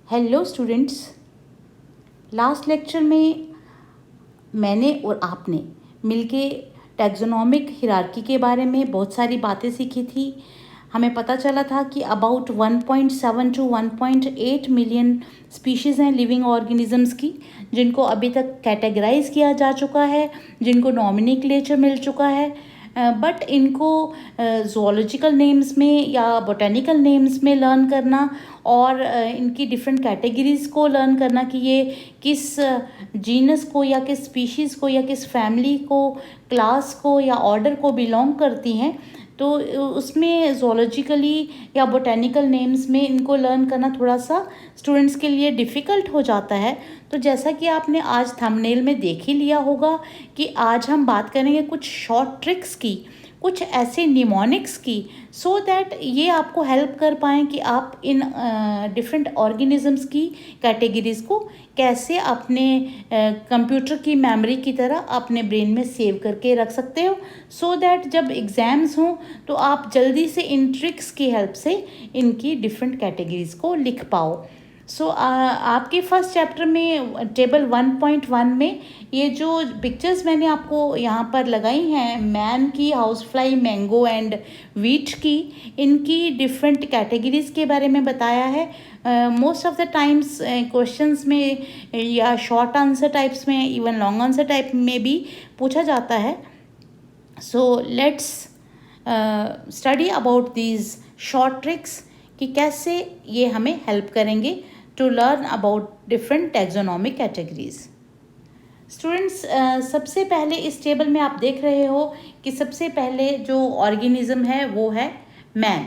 Hello students, last lecture में मैंने और आपने मिलके टैक्सोनॉमिक हिरार्की के बारे में बहुत सारी बातें सीखी थी। हमें पता चला था कि अबाउट 1.7 टू 1.8 मिलियन स्पीशीज़ हैं लिविंग ऑर्गेनिजम्स की, जिनको अभी तक कैटेगराइज किया जा चुका है, जिनको नॉमिनक्लेचर मिल चुका है। बट इनको ज़ूलॉजिकल नेम्स में या बोटेनिकल नेम्स में लर्न करना और इनकी डिफरेंट कैटेगरीज़ को लर्न करना कि ये किस जीनस को या किस स्पीशीज़ को या किस फैमिली को, क्लास को या ऑर्डर को बिलोंग करती हैं, तो उसमें ज़ूलॉजिकली या बोटेनिकल नेम्स में इनको लर्न करना थोड़ा सा स्टूडेंट्स के लिए डिफ़िकल्ट हो जाता है। तो जैसा कि आपने आज थंबनेल में देख ही लिया होगा कि आज हम बात करेंगे कुछ शॉर्ट ट्रिक्स की, कुछ ऐसे निमोनिक्स की, सो दैट ये आपको हेल्प कर पाएँ कि आप इन डिफरेंट ऑर्गेनिजम्स की कैटेगरीज़ को कैसे अपने कंप्यूटर की मेमोरी की तरह अपने ब्रेन में सेव करके रख सकते हो, सो दैट जब एग्ज़ाम्स हों तो आप जल्दी से इन ट्रिक्स की हेल्प से इनकी डिफरेंट कैटेगरीज़ को लिख पाओ। आपके फर्स्ट चैप्टर में टेबल 1.1 में ये जो पिक्चर्स मैंने आपको यहाँ पर लगाई हैं, मैन की, हाउसफ्लाई, मैंगो एंड वीट की, इनकी डिफरेंट कैटेगरीज़ के बारे में बताया है। Most of the times questions में या शॉर्ट आंसर टाइप्स में, इवन लॉन्ग आंसर टाइप में भी पूछा जाता है। So let's study about these short tricks कि कैसे ये हमें हेल्प करेंगे to learn about different taxonomic categories. Students, सबसे पहले इस टेबल में आप देख रहे हो कि सबसे पहले जो ऑर्गेनिज्म है वो है मैन।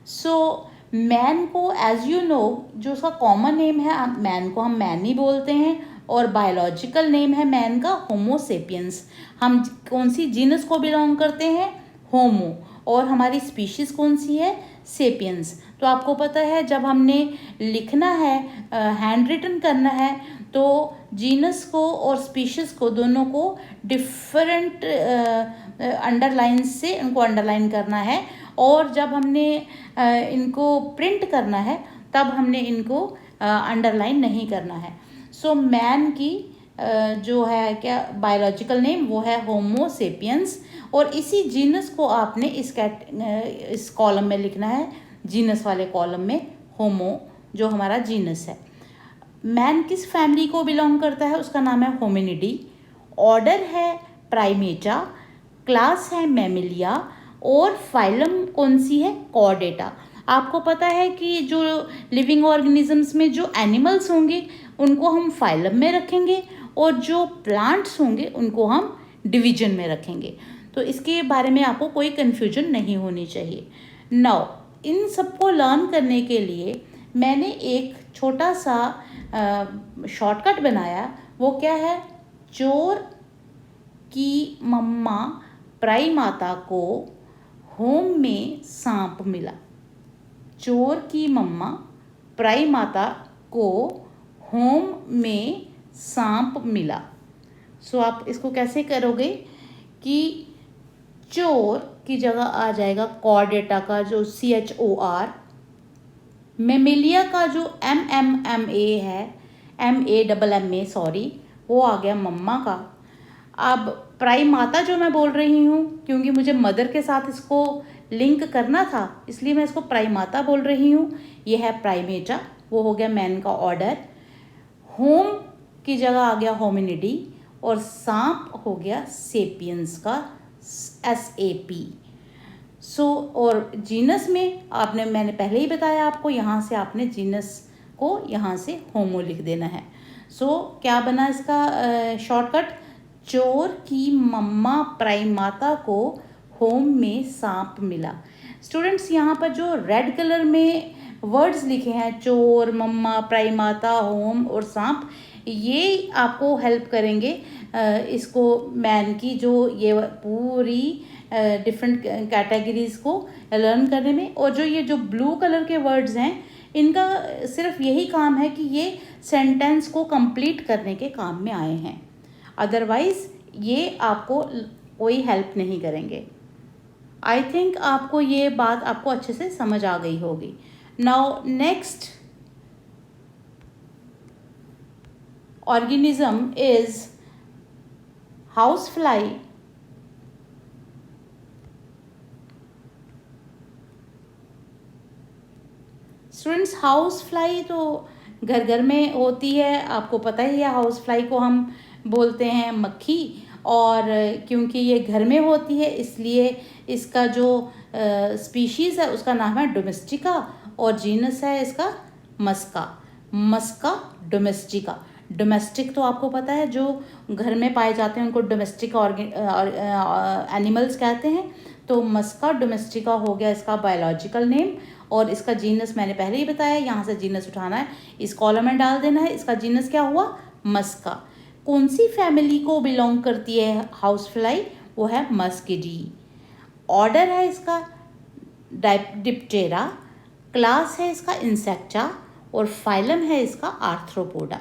सो मैन को एज यू नो, जो उसका कॉमन नेम है, मैन को हम मैन ही बोलते हैं, और बायोलॉजिकल नेम है मैन का होमो सेपियंस। हम कौन सी जीनस को बिलोंग करते हैं? होमो। और हमारी स्पीशीज़ कौन सी है? सेपियंस। तो आपको पता है जब हमने लिखना है, हैंड रिटन करना है, तो जीनस को और स्पीशीज़ को दोनों को डिफरेंट अंडरलाइन से इनको अंडरलाइन करना है, और जब हमने इनको प्रिंट करना है तब हमने इनको अंडरलाइन नहीं करना है। सो मैन की जो है क्या बायोलॉजिकल नेम वो है होमो सेपियंस, और इसी जीनस को आपने इस कॉलम में लिखना है, जीनस वाले कॉलम में होमो जो हमारा जीनस है। मैन किस फैमिली को बिलोंग करता है? उसका नाम है होमिनिडी। ऑर्डर है प्राइमेटा, क्लास है मैमिलिया, और फाइलम कौन सी है? कॉर्डेटा। आपको पता है कि जो लिविंग ऑर्गेनिजम्स में जो एनिमल्स होंगे उनको हम फाइलम में रखेंगे, और जो प्लांट्स होंगे उनको हम डिवीजन में रखेंगे। तो इसके बारे में आपको कोई कन्फ्यूजन नहीं होनी चाहिए। नाउ इन सबको लर्न करने के लिए मैंने एक छोटा सा शॉर्टकट बनाया। वो क्या है? चोर की मम्मा प्राई माता को होम में सांप मिला। चोर की मम्मा प्राई माता को होम में सांप मिला। सो आप इसको कैसे करोगे कि चोर की जगह आ जाएगा कॉर्डेटा का जो CHOR, मेमिलिया का जो MMMA है, MAMMA सॉरी, वो आ गया मम्मा का। अब प्राई माता जो मैं बोल रही हूँ, क्योंकि मुझे मदर के साथ इसको लिंक करना था इसलिए मैं इसको प्राई माता बोल रही हूँ। ये है प्राइमेटा, वो हो गया मैन का ऑर्डर। होम की जगह आ गया होमिनिडी, और सांप हो गया सेपियंस का SAP। सो और जीनस में मैंने पहले ही बताया आपको, यहाँ से आपने जीनस को यहाँ से होमो लिख देना है। सो क्या बना इसका शॉर्टकट? चोर की मम्मा प्राई माता को होम में सांप मिला। स्टूडेंट्स, यहाँ पर जो रेड कलर में वर्ड्स लिखे हैं, चोर, मम्मा, प्राई माता, होम और सांप, ये आपको हेल्प करेंगे इसको मैन की जो ये पूरी डिफरेंट कैटेगरीज़ को लर्न करने में। और जो ये जो ब्लू कलर के वर्ड्स हैं, इनका सिर्फ यही काम है कि ये सेंटेंस को कंप्लीट करने के काम में आए हैं, अदरवाइज़ ये आपको कोई हेल्प नहीं करेंगे। आई थिंक आपको ये बात आपको अच्छे से समझ आ गई होगी। Now next organism is housefly. Students, house fly तो घर घर में होती है, आपको पता ही है। हाउस फ्लाई को हम बोलते हैं मक्खी, और क्योंकि ये घर में होती है इसलिए इसका जो स्पीशीज़ है उसका नाम है डोमेस्टिका, और जीनस है इसका मस्का। मस्का डोमेस्टिका। डोमेस्टिक तो आपको पता है जो घर में पाए जाते हैं उनको डोमेस्टिक एनिमल्स कहते हैं। तो मस्का डोमेस्टिका हो गया इसका बायोलॉजिकल नेम, और इसका जीनस मैंने पहले ही बताया, यहाँ से जीनस उठाना है, इस कॉलम में डाल देना है। इसका जीनस क्या हुआ? मस्का। कौन सी फैमिली को बिलोंग करती है हाउस फ्लाई? वो है मस्किडी। ऑर्डर है इसका डिप्टेरा, क्लास है इसका इंसेक्टा, और फाइलम है इसका आर्थ्रोपोडा।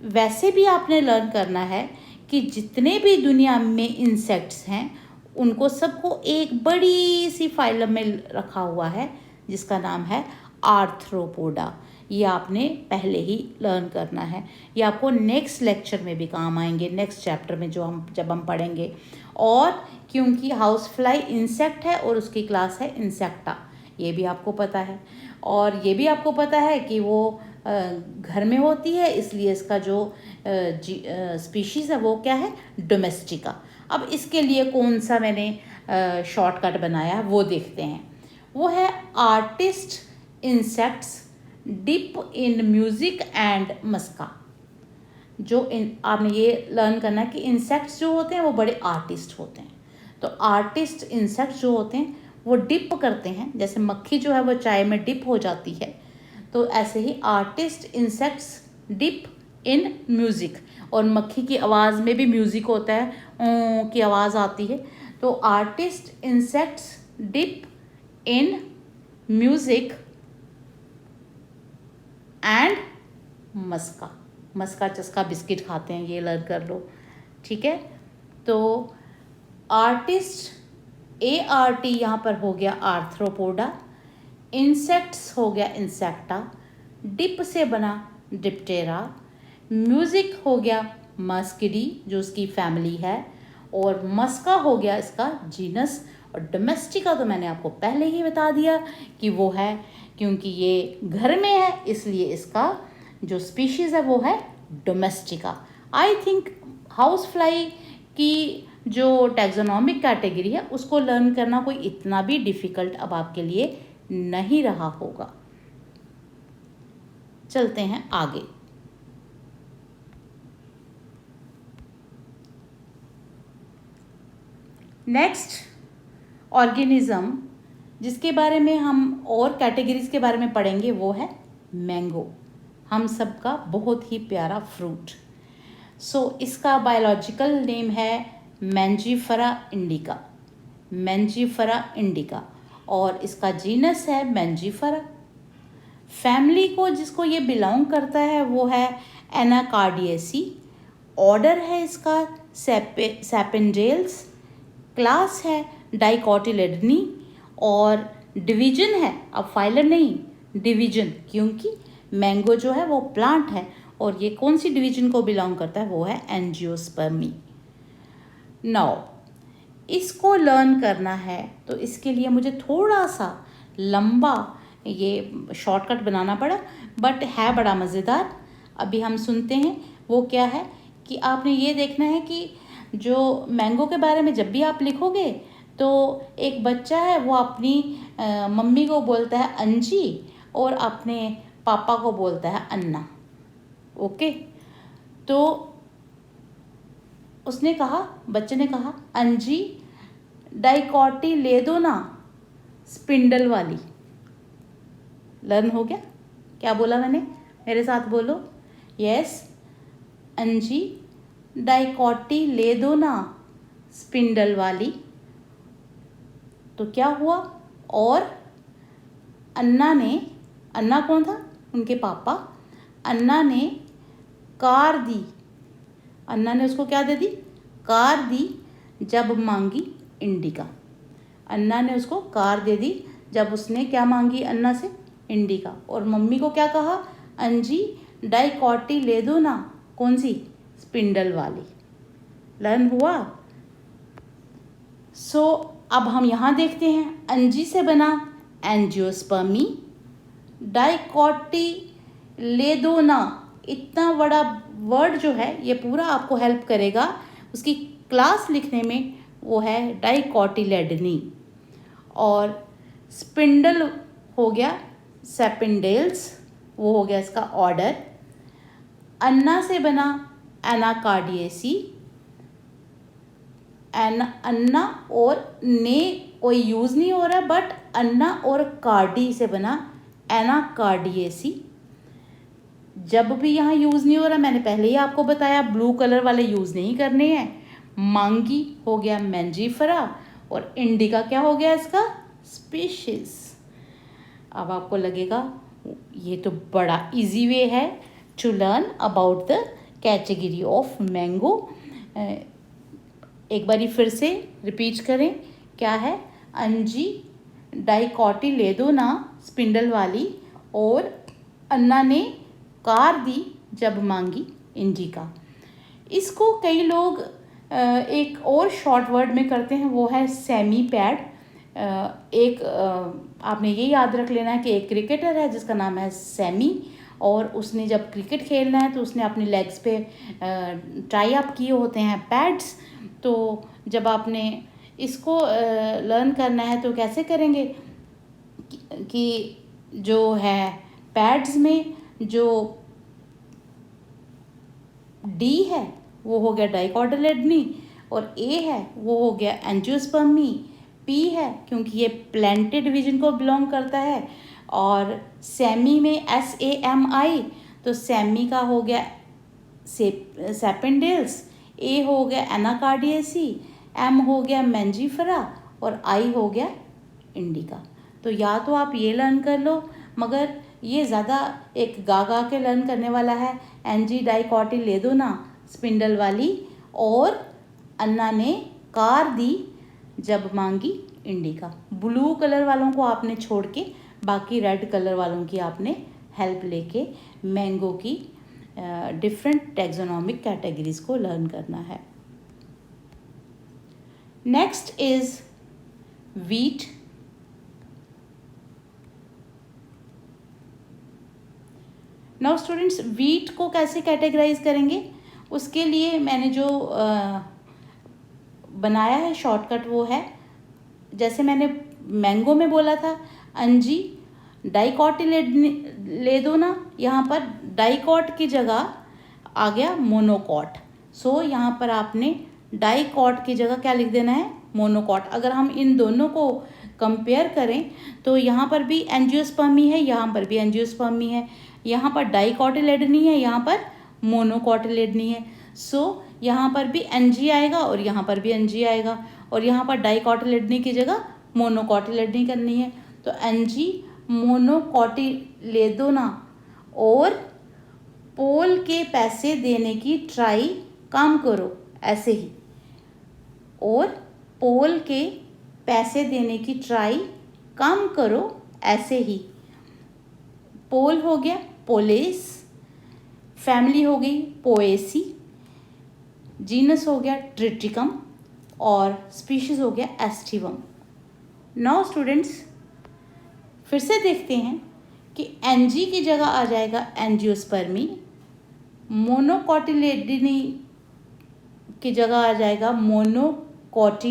वैसे भी आपने लर्न करना है कि जितने भी दुनिया में इंसेक्ट्स हैं उनको सबको एक बड़ी सी फाइलम में रखा हुआ है जिसका नाम है आर्थ्रोपोडा। ये आपने पहले ही लर्न करना है, ये आपको नेक्स्ट लेक्चर में भी काम आएंगे, नेक्स्ट चैप्टर में जब हम पढ़ेंगे। और क्योंकि हाउस फ्लाई इंसेक्ट है और उसकी क्लास है इंसेक्टा, ये भी आपको पता है। और ये भी आपको पता है कि वो घर में होती है, इसलिए इसका जो स्पीशीज़ है वो क्या है? डोमेस्टिका। अब इसके लिए कौन सा मैंने शॉर्टकट बनाया है वो देखते हैं। वो है artist insects dip in music and maska. जो आपने ये लर्न करना है कि इंसेक्ट्स जो होते हैं वो बड़े आर्टिस्ट होते हैं। तो आर्टिस्ट इंसेक्ट्स जो होते हैं वो डिप करते हैं, जैसे मक्खी जो है वो चाय में डिप हो जाती है, तो ऐसे ही artist insects dip in music. और मक्खी की आवाज़ में भी म्यूज़िक होता है, ओ की आवाज़ आती है। तो artist insects dip in music and maska. मस्का चस्का बिस्किट खाते हैं, ये लर्न कर लो, ठीक है। तो आर्टिस्ट ART यहाँ पर हो गया आर्थ्रोपोडा, इंसेक्ट्स हो गया इंसेक्टा, डिप से बना डिप्टेरा, म्यूज़िक हो गया मस्किडी जो उसकी फैमिली है, और मस्का हो गया इसका जीनस, और डोमेस्टिका तो मैंने आपको पहले ही बता दिया कि वो है क्योंकि ये घर में है इसलिए इसका जो स्पीशीज़ है वो है domestica. I think house fly की जो टैक्सोनॉमिक कैटेगरी है उसको लर्न करना कोई इतना भी डिफ़िकल्ट अब आपके लिए नहीं रहा होगा। चलते हैं आगे। नेक्स्ट ऑर्गेनिज्म जिसके बारे में हम और कैटेगरीज के बारे में पढ़ेंगे वो है मैंगो, हम सबका बहुत ही प्यारा फ्रूट। इसका बायोलॉजिकल नेम है मैंजीफेरा इंडिका, मैंजीफेरा इंडिका, और इसका जीनस है मैंजीफेरा। फैमिली को जिसको ये बिलोंग करता है वो है एनाकार्डियेसी। ऑर्डर है इसका सैपिंडेल्स, क्लास है डाइकोटिलेडनी, और डिवीजन है, अब फाइलम नहीं डिवीजन, क्योंकि मैंगो जो है वो प्लांट है और ये कौन सी डिवीजन को बिलोंग करता है वो है एंजियोस्पर्मी। नाउ इसको लर्न करना है तो इसके लिए मुझे थोड़ा सा लंबा ये शॉर्टकट बनाना पड़ा, बट है बड़ा मज़ेदार। अभी हम सुनते हैं वो क्या है कि आपने ये देखना है कि जो मैंगो के बारे में जब भी आप लिखोगे तो एक बच्चा है वो अपनी मम्मी को बोलता है अंजी और अपने पापा को बोलता है अन्ना। ओके, तो उसने कहा, बच्चे ने कहा अंजी डाइकोटी ले दो ना स्पिंडल वाली। लर्न हो गया? क्या बोला मैंने? मेरे साथ बोलो, यस, अंजी डाइकोटी ले दो ना स्पिंडल वाली। तो क्या हुआ? और अन्ना ने, अन्ना कौन था? उनके पापा। अन्ना ने कार दी, अन्ना ने उसको क्या दे दी? कार दी जब मांगी इंडिका। अन्ना ने उसको कार दे दी जब उसने क्या मांगी अन्ना से? इंडिका। और मम्मी को क्या कहा? अंजी डाइकोटी ले दो ना कौन सी? स्पिंडल वाली। लर्न हुआ? सो अब हम यहाँ देखते हैं, अंजी से बना एंजियोस्पर्मी, डाइकोटिलेडोना। इतना बड़ा वर्ड जो है ये पूरा आपको हेल्प करेगा उसकी क्लास लिखने में, वो है डाइकोटिलेडनी। और स्पिंडल हो गया सेपिंडेल्स, वो हो गया इसका ऑर्डर। अन्ना से बना एनाकार्डियेसी, अन्ना और ने कोई यूज़ नहीं हो रहा, बट अन्ना और कार्डी से बना एनाकार्डियेसी। जब भी यहाँ यूज़ नहीं हो रहा, मैंने पहले ही आपको बताया ब्लू कलर वाले यूज़ नहीं करने हैं। मांगी हो गया मैंजीफरा, और इंडिका क्या हो गया इसका? स्पीशीज। अब आपको लगेगा ये तो बड़ा इजी वे है to learn about the category of mango. एक बारी फिर से रिपीट करें, क्या है? अंजी डाइकोटिलेडोना स्पिंडल वाली, और अन्ना ने कार दी जब मांगी इंडिका। इसको कई लोग एक और शॉर्ट वर्ड में करते हैं, वो है सेमी पैड। आपने ये याद रख लेना है कि एक क्रिकेटर है जिसका नाम है सेमी, और उसने जब क्रिकेट खेलना है तो उसने अपने लेग्स पे टाई अप किए होते हैं पैड्स। तो जब आपने इसको लर्न करना है तो कैसे करेंगे कि जो है पैड्स में जो डी है वो हो गया डाइकोटिलेडनी, और ए है वो हो गया एंजियोस्पर्मी, पी है क्योंकि ये प्लेंटेड डिवीजन को बिलोंग करता है, और सेमी में SAMI, तो सेमी का हो गया सेपेंडेल्स, ए हो गया एनाकार्डियेसी, एम हो गया मैंजीफरा, और आई हो गया इंडिका। तो या तो आप ये लर्न कर लो, मगर ये ज़्यादा एक गा के लर्न करने वाला है। एंजी डाइकोटिलेडोना स्पिंडल वाली, और अन्ना ने कार दी जब मांगी इंडिका। ब्लू कलर वालों को आपने छोड़ के बाकी रेड कलर वालों की आपने हेल्प लेके मैंगो की डिफरेंट टैक्सोनॉमिक कैटेगरीज को लर्न करना है। Next is wheat. Now students, wheat को कैसे कैटेगराइज करेंगे, उसके लिए मैंने जो बनाया है शॉर्टकट वो है, जैसे मैंने मैंगो में बोला था अंजी डाइकोटिलेडोना, यहाँ पर डाइकॉट की जगह आ गया मोनोकॉट। सो यहाँ पर आपने डाइकॉट की जगह क्या लिख देना है? मोनोकॉट। अगर हम इन दोनों को कंपेयर करें तो यहाँ पर भी एंजियोस्पर्मी है, यहाँ पर भी एंजियोस्पर्मी है, यहाँ पर डाइकोटिलेडनी है, यहाँ पर मोनोकोटिलेडनी है। सो यहाँ पर भी एनजी आएगा और यहाँ पर भी एनजी आएगा, और यहाँ पर डाइकोटिलेडनी की जगह मोनोकोटिलेडनी करनी है। तो एनजी मोनोकोटिलेडोना, और पोल के पैसे देने की ट्राई काम करो, ऐसे ही, और पोल के पैसे देने की ट्राई काम करो, ऐसे ही। पोल हो गया पोलेस, फैमिली हो गई पोएसी, जीनस हो गया ट्रिटिकम, और स्पीशीज हो गया एस्टिवम। नाउ स्टूडेंट्स, फिर से देखते हैं कि एनजी की जगह आ जाएगा एंजियोस्पर्मी, मोनोकोटिलेडनी की जगह आ जाएगा मोनोकोटिलेडोना,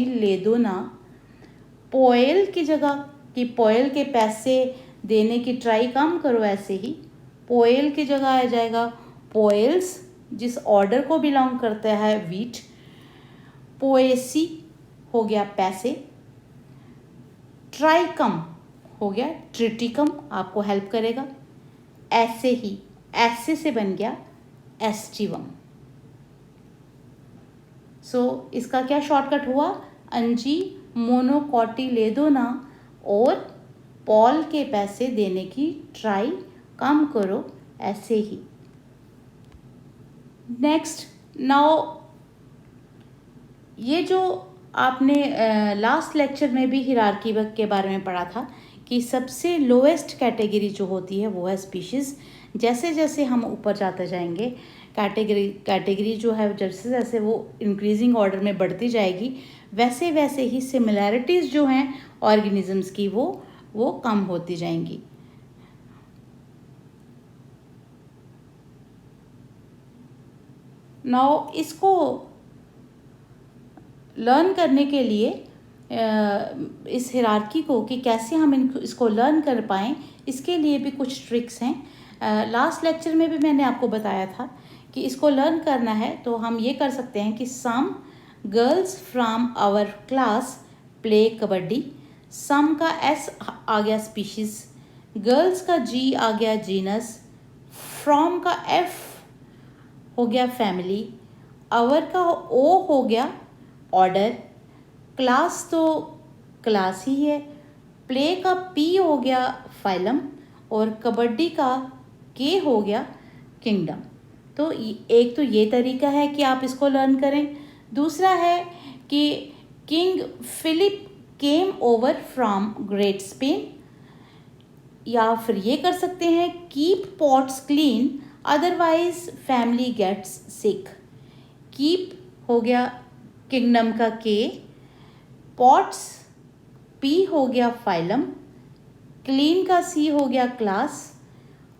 पोएल की जगह कि पोएल के पैसे देने की ट्राई काम करो, ऐसे ही पोएल की जगह आ जाएगा पोएल्स, जिस ऑर्डर को बिलोंग करता है वीट। पोएसी हो गया पैसे, ट्राइकम हो गया ट्रिटिकम, आपको हेल्प करेगा, ऐसे ही ऐसे से बन गया एस्टिवम। सो इसका क्या शॉर्टकट हुआ? अंजी मोनोकोटिलेडोना और पॉल के पैसे देने की ट्राई काम करो, ऐसे ही। नेक्स्ट, नाउ ये जो आपने लास्ट लेक्चर में भी हिरार्की के बारे में पढ़ा था कि सबसे लोएस्ट कैटेगरी जो होती है वो है स्पीशीज़। जैसे जैसे हम ऊपर जाते जाएंगे कैटेगरी जो है जैसे जैसे वो इंक्रीजिंग ऑर्डर में बढ़ती जाएगी, वैसे वैसे ही सिमिलैरिटीज़ जो हैं ऑर्गेनिजम्स की वो कम होती जाएंगी। नाउ इसको लर्न करने के लिए इस हिरार्की को कि कैसे हम इसको लर्न कर पाएँ, इसके लिए भी कुछ ट्रिक्स हैं। लास्ट लेक्चर में भी मैंने आपको बताया था कि इसको लर्न करना है तो हम ये कर सकते हैं कि some girls from our class play kabaddi. Some का एस आ गया स्पीशीज़, गर्ल्स का जी आ गया जीनस, फ्रॉम का एफ हो गया फैमिली, आवर का ओ हो गया ऑर्डर, क्लास तो क्लास ही है, प्ले का पी हो गया फाइलम और कबड्डी का के हो गया किंगडम। तो एक तो ये तरीका है कि आप इसको लर्न करें। दूसरा है कि king Philip came over from great Spain, या फिर ये कर सकते हैं keep pots clean otherwise family gets sick. Keep हो गया किंगडम का के, पॉट्स पी हो गया फाइलम, क्लीन का सी हो गया क्लास,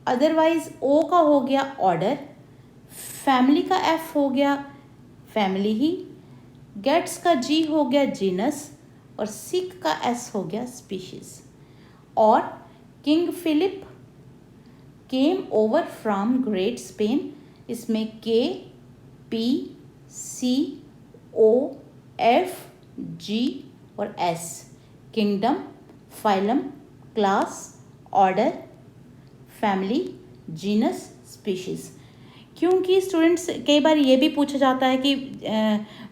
अदरवाइज ओ का हो गया ऑर्डर, फैमिली का एफ हो गया फैमिली ही, गेट्स का जी हो गया जीनस और सिक का एस हो गया स्पीशीज। और king Philip came over from great Spain, इसमें K P C O F G और S, kingdom, phylum, class, order, family, genus, species. क्योंकि स्टूडेंट्स कई बार ये भी पूछा जाता है कि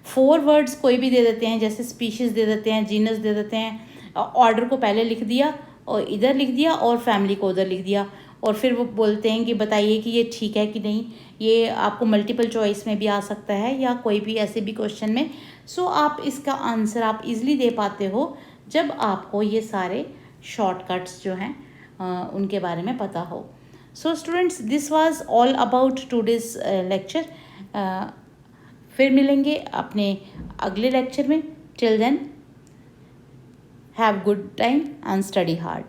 4 वर्ड्स कोई भी दे देते हैं, जैसे स्पीशीज़ दे देते हैं, जीनस दे देते हैं, ऑर्डर को पहले लिख दिया और इधर लिख दिया और फैमिली को उधर लिख दिया, और फिर वो बोलते हैं कि बताइए कि ये ठीक है कि नहीं। ये आपको मल्टीपल चॉइस में भी आ सकता है या कोई भी ऐसे भी क्वेश्चन में। सो आप इसका आंसर आप इजीली दे पाते हो जब आपको ये सारे शॉर्टकट्स जो हैं उनके बारे में पता हो। So students, this was all about today's lecture. फिर मिलेंगे अपने अगले लेक्चर में। Till then, have good time and study hard.